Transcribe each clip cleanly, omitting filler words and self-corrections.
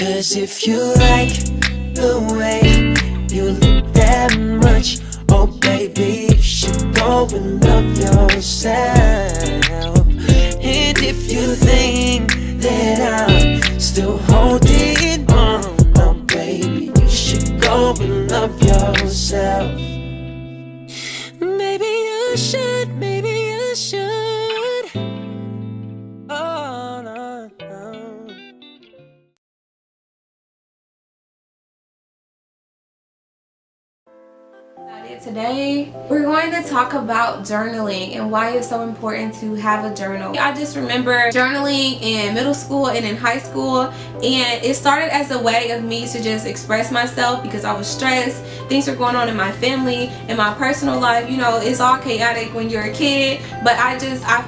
Cause if you like the way you look that much, oh baby, you should go and love yourself. And if you think that I'm still holding on, oh baby, you should go and love yourself. Maybe you should, maybe you should. Oh, no, no. Today we're going to talk about journaling and why it's so important to have a journal. I just remember journaling in middle school and in high school, and it started as a way of me to just express myself because I was stressed. Things were going on in my family, in my personal life. You know, it's all chaotic when you're a kid, but I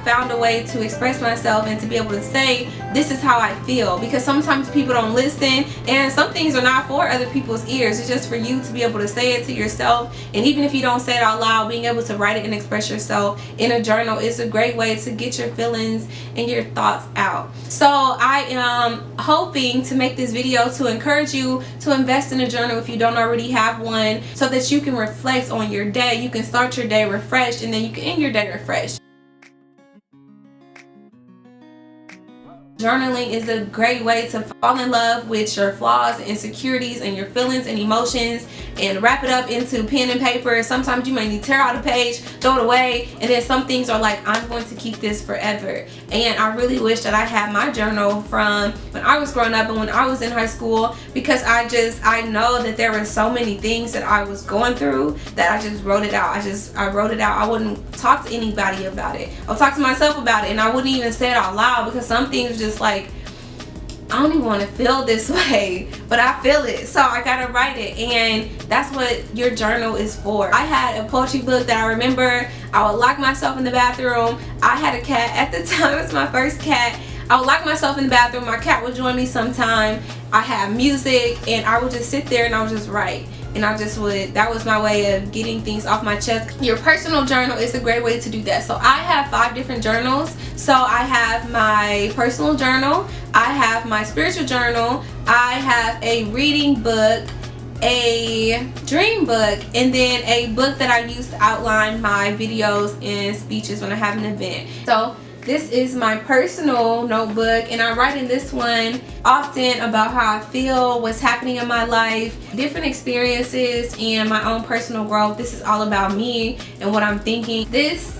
found a way to express myself and to be able to say this is how I feel, because sometimes people don't listen and some things are not for other people's ears. It's just for you to be able to say it to yourself. And even if you don't say it out loud, being able to write it and express yourself in a journal is a great way to get your feelings and your thoughts out. So I am hoping to make this video to encourage you to invest in a journal if you don't already have one, so that you can reflect on your day. You can start your day refreshed, and then you can end your day refreshed. Journaling is a great way to fall in love with your flaws and insecurities and your feelings and emotions, and wrap it up into pen and paper. Sometimes you may need to tear out a page, throw it away, and then some things are like, I'm going to keep this forever. And I really wish that I had my journal from when I was growing up and when I was in high school, because I know that there were so many things that I was going through that I just wrote it out. I wrote it out. I wouldn't talk to anybody about it. I'll talk to myself about it, and I wouldn't even say it out loud, because some things just like, I don't even want to feel this way, but I feel it, so I gotta write it. And that's what your journal is for. I had a poetry book that I remember I would lock myself in the bathroom. I had a cat at the time. It was my first cat. I would lock myself in the bathroom. My cat would join me sometime. I had music, and I would just sit there and I would just write. And that was my way of getting things off my chest. Your personal journal is a great way to do that. So I have 5 different journals. So I have my personal journal, I have my spiritual journal, I have a reading book, a dream book, and then a book that I use to outline my videos and speeches when I have an event. So this is my personal notebook, and I write in this one often about how I feel, what's happening in my life, different experiences, and my own personal growth. This is all about me and what I'm thinking. This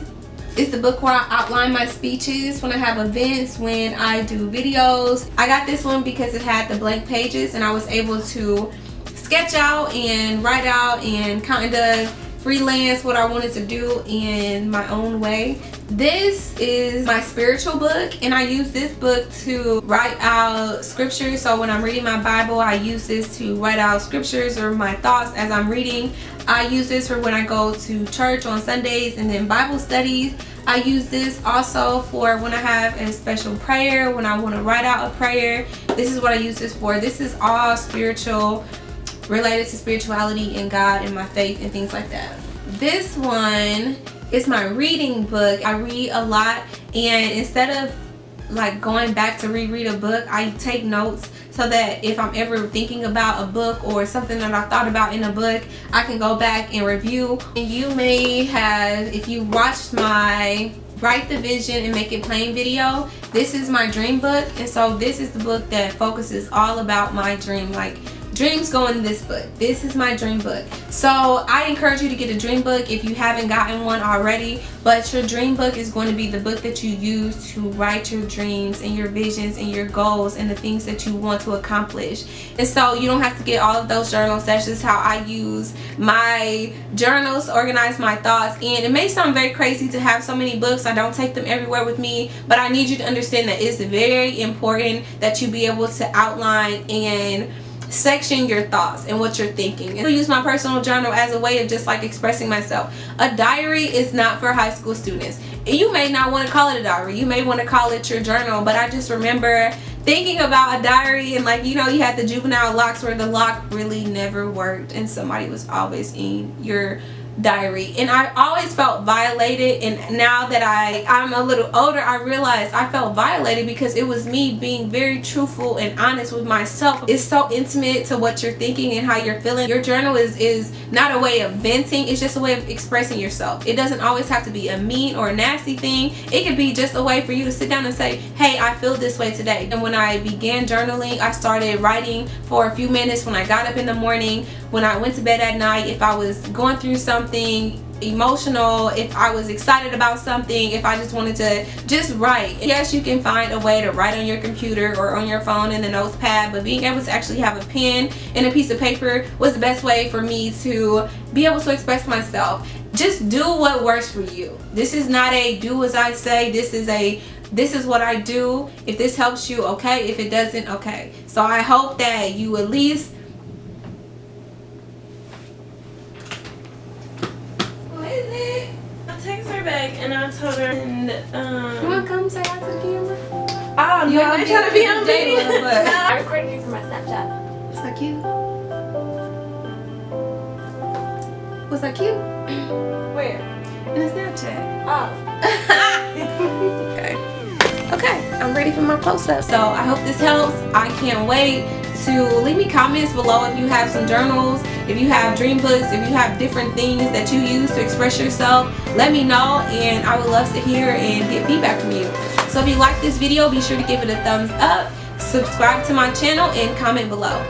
is the book where I outline my speeches when I have events, when I do videos. I got this one because it had the blank pages, and I was able to sketch out and write out and kind of freelance what I wanted to do in my own way. This is my spiritual book, and I use this book to write out scriptures. So when I'm reading my Bible, I use this to write out scriptures or my thoughts as I'm reading. I use this for when I go to church on Sundays and then Bible studies. I use this also for when I have a special prayer, when I want to write out a prayer. This is what I use this for. This is all spiritual, related to spirituality and God and my faith and things like that. This one is my reading book. I read a lot, and instead of like going back to reread a book, I take notes so that if I'm ever thinking about a book or something that I thought about in a book, I can go back and review. And you may have, if you watched my Write the Vision and Make It Plain video, this is my dream book. And so this is the book that focuses all about my dream. Like, dreams go in this book. This is my dream book. So I encourage you to get a dream book if you haven't gotten one already. But your dream book is going to be the book that you use to write your dreams and your visions and your goals and the things that you want to accomplish. And so you don't have to get all of those journals. That's just how I use my journals to organize my thoughts. And it may sound very crazy to have so many books. I don't take them everywhere with me, but I need you to understand that it's very important that you be able to outline and section your thoughts and what you're thinking. And I use my personal journal as a way of just like expressing myself. A diary is not for high school students. You may not want to call it a diary. You may want to call it your journal, but I just remember thinking about a diary, and like, you know, you had the juvenile locks where the lock really never worked and somebody was always in your diary, and I always felt violated. And now that I'm a little older, I realized I felt violated because it was me being very truthful and honest with myself. It's so intimate to what you're thinking and how you're feeling. Your journal is not a way of venting, it's just a way of expressing yourself. It doesn't always have to be a mean or a nasty thing. It could be just a way for you to sit down and say, hey, I feel this way today. And when I began journaling, I started writing for a few minutes when I got up in the morning, when I went to bed at night, if I was going through something emotional, if I was excited about something, if I just wanted to just write. Yes, you can find a way to write on your computer or on your phone in the notes pad, but being able to actually have a pen and a piece of paper was the best way for me to be able to express myself. Just do what works for you. This is not a do as I say. This is what I do. If this helps you, okay. If it doesn't, okay. So I hope that you at least back, and I told her, and you wanna come say hi to the camera? Oh no, I ain't trying to be on video. I recorded you for my Snapchat. Was that cute? Was that cute? Where? In the Snapchat. Oh. Okay, I'm ready for my post-up. So I hope this helps. I can't wait to leave me comments below if you have some journals, if you have dream books, if you have different things that you use to express yourself. Let me know, and I would love to hear and get feedback from you. So if you like this video, be sure to give it a thumbs up, subscribe to my channel, and comment below.